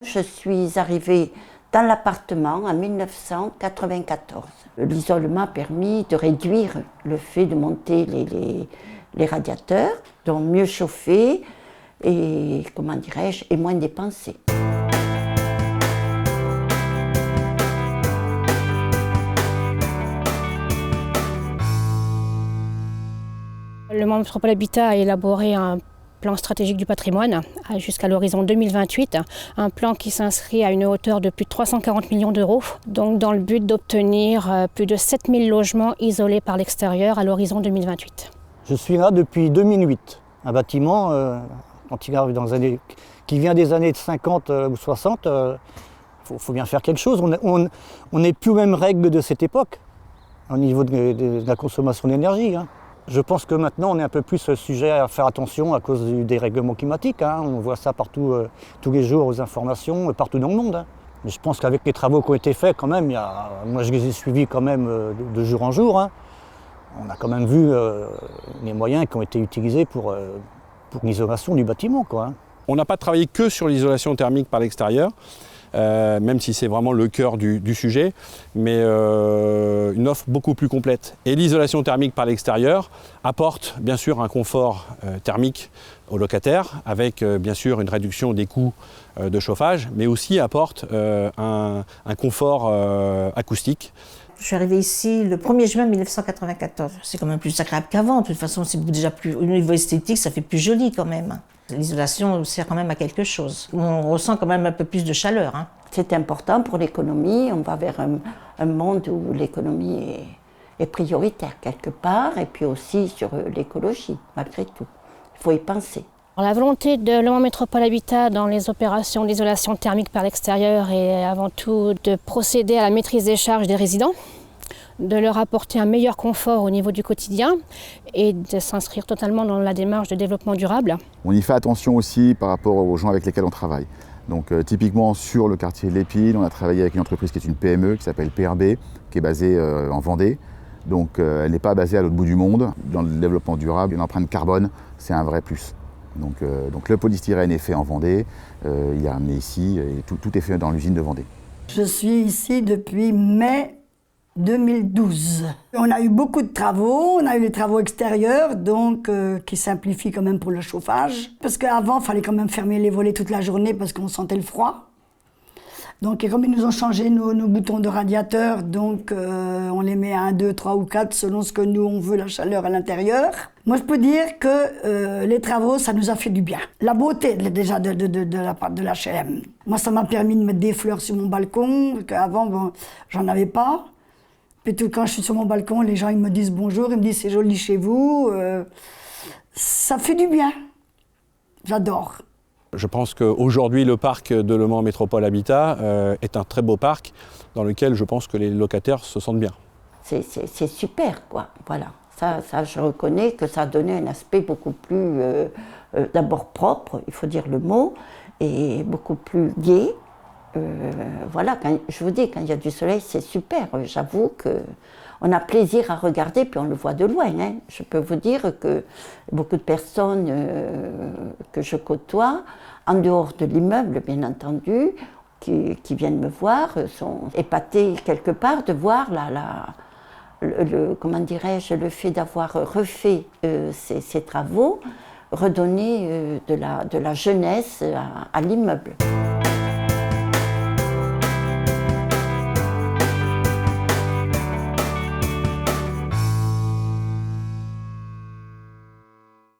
Je suis arrivée dans l'appartement en 1994. L'isolement a permis de réduire le fait de monter les radiateurs, donc mieux chauffer et, comment dirais-je, et moins dépenser. Le Mans Métropole Habitat a élaboré un plan stratégique du patrimoine jusqu'à l'horizon 2028, un plan qui s'inscrit à une hauteur de plus de 340 millions d'euros, donc dans le but d'obtenir plus de 7000 logements isolés par l'extérieur à l'horizon 2028. Je suis là depuis 2008, un bâtiment quand il arrive dans les années, qui vient des années 50 ou 60, faut bien faire quelque chose. On n'est plus aux mêmes règles de cette époque au niveau de la consommation d'énergie. Je pense que maintenant on est un peu plus sujet à faire attention à cause du dérèglement climatique. On voit ça partout, tous les jours aux informations, partout dans le monde. Mais je pense qu'avec les travaux qui ont été faits quand même, moi je les ai suivis quand même de jour en jour. On a quand même vu les moyens qui ont été utilisés pour l'isolation du bâtiment, On n'a pas travaillé que sur l'isolation thermique par l'extérieur, même si c'est vraiment le cœur du sujet, mais une offre beaucoup plus complète. Et l'isolation thermique par l'extérieur apporte bien sûr un confort thermique aux locataires, avec bien sûr une réduction des coûts de chauffage, mais aussi apporte un confort acoustique. Je suis arrivée ici le 1er juin 1994. C'est quand même plus agréable qu'avant. De toute façon, c'est déjà plus, au niveau esthétique, ça fait plus joli quand même. L'isolation sert quand même à quelque chose. On ressent quand même un peu plus de chaleur. C'est important pour l'économie. On va vers un monde où l'économie est prioritaire quelque part, et puis aussi sur l'écologie, malgré tout. Il faut y penser. La volonté de Le Mans Métropole Habitat dans les opérations d'isolation thermique par l'extérieur est avant tout de procéder à la maîtrise des charges des résidents, de leur apporter un meilleur confort au niveau du quotidien et de s'inscrire totalement dans la démarche de développement durable. On y fait attention aussi par rapport aux gens avec lesquels on travaille. Donc typiquement sur le quartier de l'Épine, on a travaillé avec une entreprise qui est une PME qui s'appelle PRB, qui est basée en Vendée. Donc elle n'est pas basée à l'autre bout du monde. Dans le développement durable, une empreinte carbone, c'est un vrai plus. Donc le polystyrène est fait en Vendée, il est amené ici et tout est fait dans l'usine de Vendée. Je suis ici depuis mai 2012. On a eu beaucoup de travaux, on a eu les travaux extérieurs, donc qui simplifient quand même pour le chauffage. Parce qu'avant, il fallait quand même fermer les volets toute la journée parce qu'on sentait le froid. Donc, et comme ils nous ont changé nos boutons de radiateur, donc on les met à 1, 2, 3 ou 4 selon ce que nous on veut, la chaleur à l'intérieur. Moi, je peux dire que les travaux, ça nous a fait du bien. La beauté déjà de la part de l'HLM. Moi, ça m'a permis de mettre des fleurs sur mon balcon, qu'avant, bon, j'en avais pas. Puis tout, quand je suis sur mon balcon, les gens ils me disent bonjour, ils me disent c'est joli chez vous. Ça fait du bien. J'adore. Je pense qu'aujourd'hui, le parc de Le Mans Métropole Habitat est un très beau parc dans lequel je pense que les locataires se sentent bien. C'est super, quoi. Voilà. Ça, je reconnais que ça a donné un aspect beaucoup plus, d'abord propre, il faut dire le mot, et beaucoup plus gai. Voilà, je vous dis, quand il y a du soleil, c'est super. J'avoue qu'on a plaisir à regarder, puis on le voit de loin. Je peux vous dire que beaucoup de personnes que je côtoie, en dehors de l'immeuble, bien entendu, qui viennent me voir, sont épatées quelque part de voir comment dirais-je, le fait d'avoir refait ces travaux, redonner de la jeunesse à l'immeuble.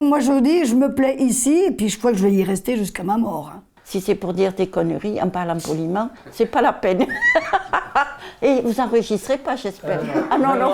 Moi, je vous dis, je me plais ici, et puis je crois que je vais y rester jusqu'à ma mort. Si c'est pour dire des conneries, en parlant poliment, c'est pas la peine. Et vous enregistrez pas, j'espère. Ah non, non.